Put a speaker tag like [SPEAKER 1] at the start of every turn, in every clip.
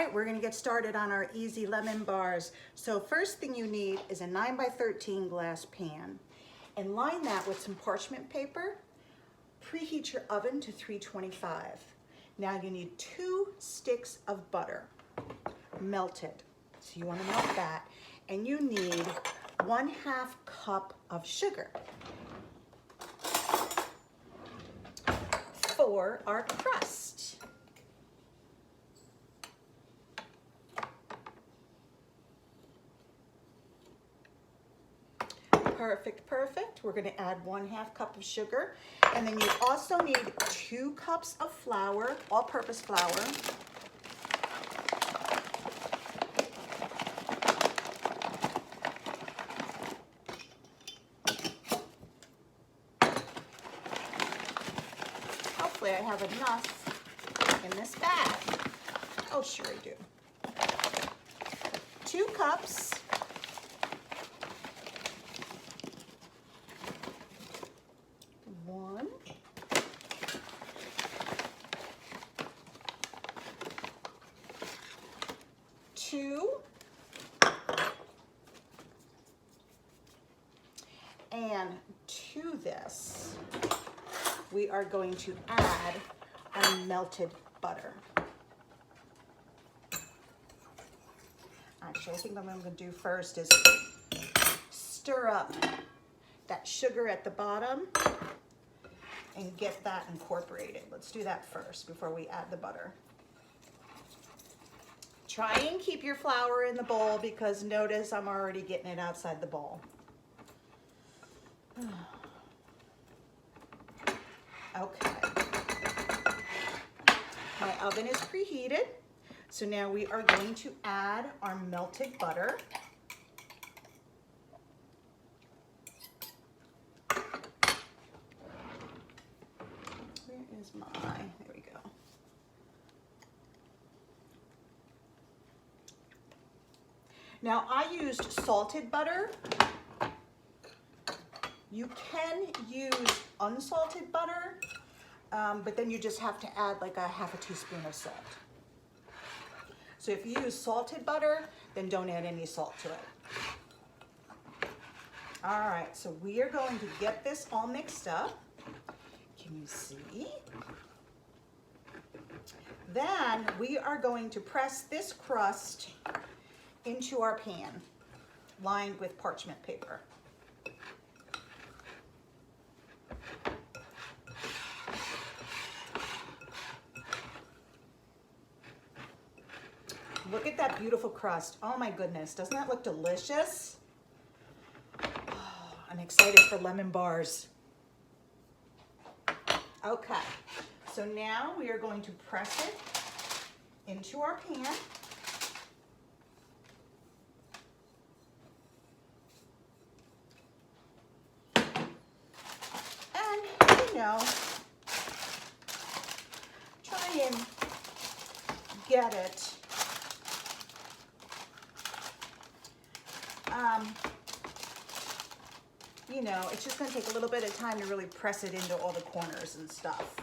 [SPEAKER 1] right, we're gonna get started on our easy lemon bars. So first thing you need is a 9 by 13 glass pan, and line that with some parchment paper. Preheat your oven to 325. Now you need 2 sticks of butter, melted. So you wanna melt that. And you need 1/2 cup of sugar for our crust. Perfect, perfect. We're gonna add 1/2 cup of sugar. And then you also need 2 cups of flour, all-purpose flour. Hopefully I have enough in this bag. Oh, sure I do. 2 cups. 1. 2. And to this, we are going to add our melted butter. Actually, I think what I'm going to do first is stir up that sugar at the bottom and get that incorporated. Let's do that first before we add the butter. Try and keep your flour in the bowl because notice I'm already getting it outside the bowl. Okay. My oven is preheated. So now we are going to add our melted butter. Where is my, there we go. Now I used salted butter. You can use unsalted butter, but then you just have to add like a 1/2 teaspoon of salt. So if you use salted butter, then don't add any salt to it. All right, so we are going to get this all mixed up. Can you see? Then we are going to press this crust into our pan, lined with parchment paper. Look at that beautiful crust. Oh my goodness, doesn't that look delicious? Oh, I'm excited for lemon bars. Okay, so now we are going to press it into our pan. And, you know, try and get it you know, it's just going to take a little bit of time to really press it into all the corners and stuff.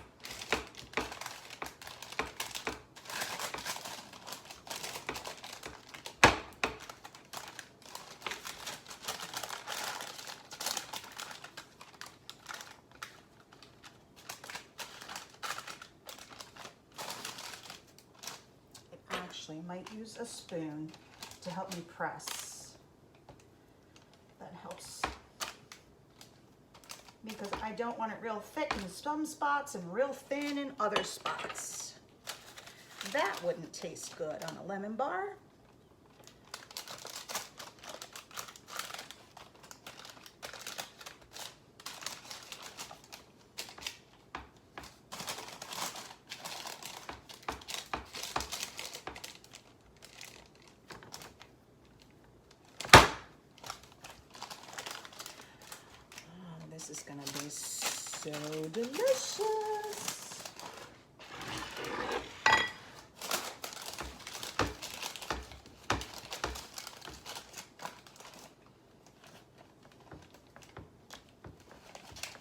[SPEAKER 1] It actually might use a spoon to help me press. That helps. Because I don't want it real thick in some spots and real thin in other spots. That wouldn't taste good on a lemon bar. This is gonna be so delicious.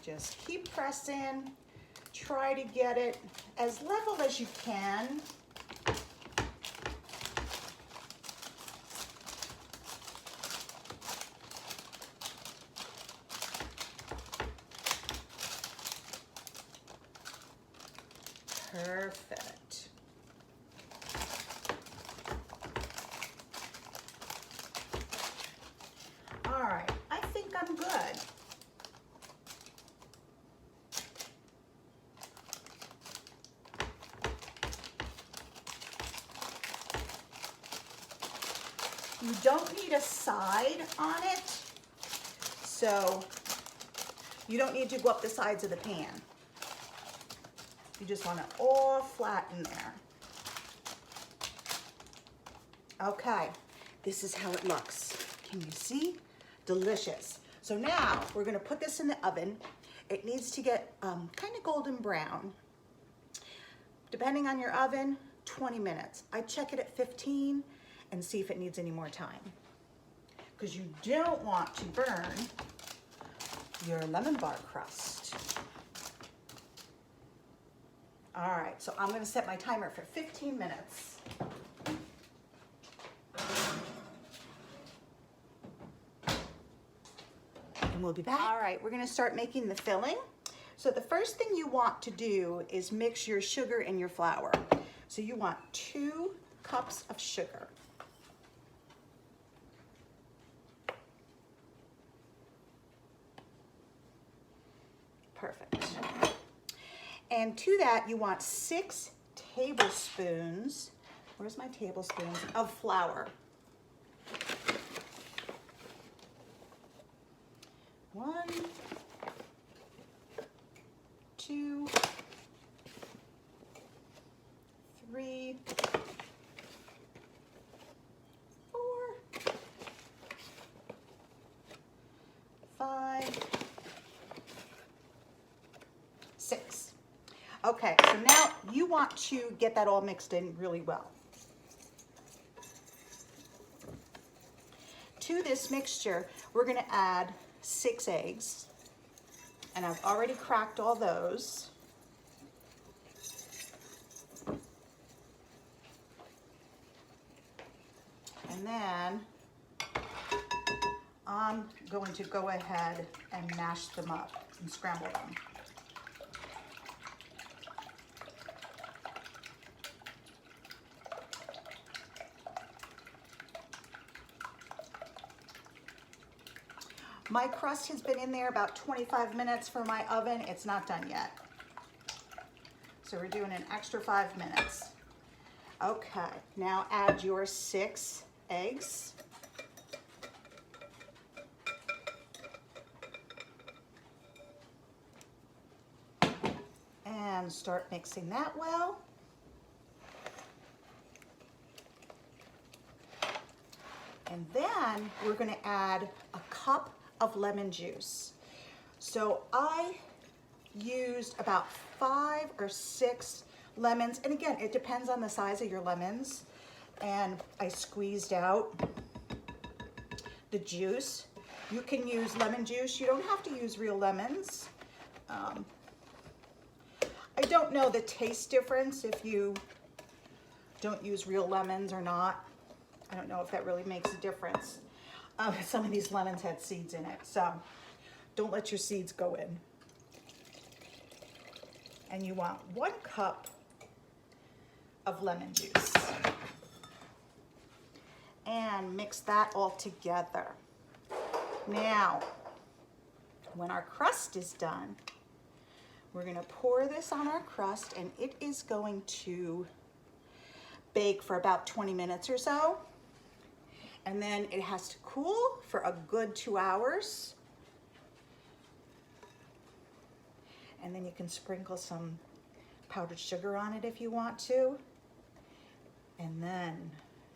[SPEAKER 1] Just keep pressing. Try to get it as level as you can. Perfect. All right, I think I'm good. You don't need a side on it, so you don't need to go up the sides of the pan. You just want it all flat in there. Okay, this is how it looks. Can you see? Delicious. So now we're gonna put this in the oven. It needs to get kind of golden brown. Depending on your oven, 20 minutes. I check it at 15 and see if it needs any more time. Because you don't want to burn your lemon bar crust. All right, so I'm gonna set my timer for 15 minutes. And we'll be back. All right, we're gonna start making the filling. So the first thing you want to do is mix your sugar and your flour. So you want 2 cups of sugar. Perfect. And to that, you want 6 tablespoons, where's my tablespoons, of flour. 1, 2, 3, 4, 5, 6. Okay, so now you want to get that all mixed in really well. To this mixture, we're gonna add 6 eggs, and I've already cracked all those. And then I'm going to go ahead and mash them up and scramble them. My crust has been in there about 25 minutes for my oven. It's not done yet. So we're doing an extra 5 minutes. Okay, now add your 6 eggs. And start mixing that well. And then we're gonna add a cup of lemon juice. So I used about 5 or 6 lemons, and again, it depends on the size of your lemons, and I squeezed out the juice. You can use lemon juice. You don't have to use real lemons. I don't know the taste difference if you don't use real lemons or not. I don't know if that really makes a difference. Some of these lemons had seeds in it, so don't let your seeds go in. And you want 1 cup of lemon juice. And mix that all together. Now, when our crust is done, we're gonna pour this on our crust, and it is going to bake for about 20 minutes or so. And then it has to cool for a good 2 hours. And then you can sprinkle some powdered sugar on it if you want to. And then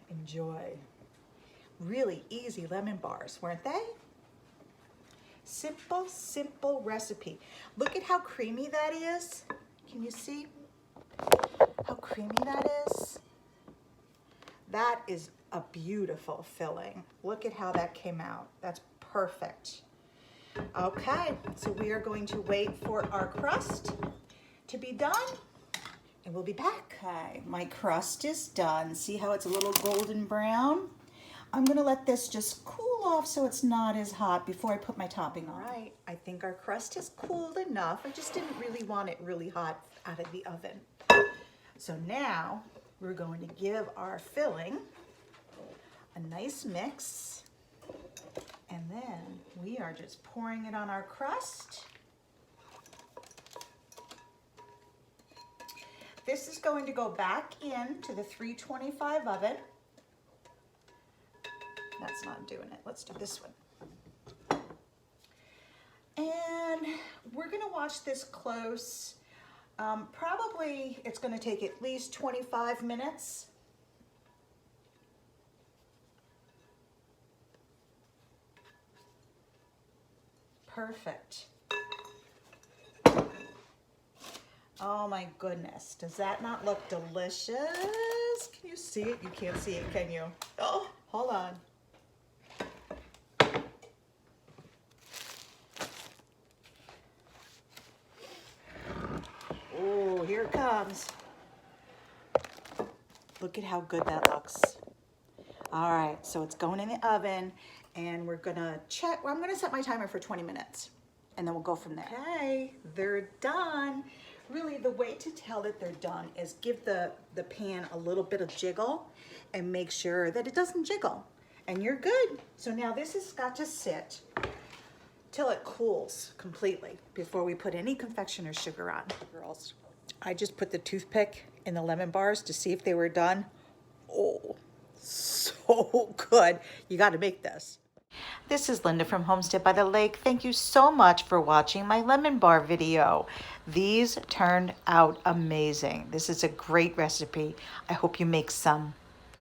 [SPEAKER 1] enjoy. Really easy lemon bars, weren't they? Simple, simple recipe. Look at how creamy that is. Can you see how creamy that is? That is a beautiful filling. Look at how that came out. That's perfect. Okay, so we are going to wait for our crust to be done, and we'll be back. Okay, my crust is done. See how it's a little golden brown? I'm gonna let this just cool off so it's not as hot before I put my topping on. All right, I think our crust has cooled enough. I just didn't really want it really hot out of the oven. So now we're going to give our filling a nice mix. And then we are just pouring it on our crust. This is going to go back into the 325 oven. That's not doing it. Let's do this one. And we're gonna watch this close. Probably it's gonna take at least 25 minutes. Perfect. Oh my goodness, does that not look delicious? Can you see it? You can't see it, can you? Oh, hold on. Oh, here it comes. Look at how good that looks. All right, so it's going in the oven and we're gonna check. Well, I'm gonna set my timer for 20 minutes and then we'll go from there. Okay, they're done. Really, the way to tell that they're done is give the pan a little bit of jiggle and make sure that it doesn't jiggle. And you're good. So now this has got to sit till it cools completely before we put any confectioner sugar on. Girls, I just put the toothpick in the lemon bars to see if they were done. Oh, so good. You got to make this. This is Linda from Homestead by the Lake. Thank you so much for watching my lemon bar video. These turned out amazing. This is a great recipe. I hope you make some.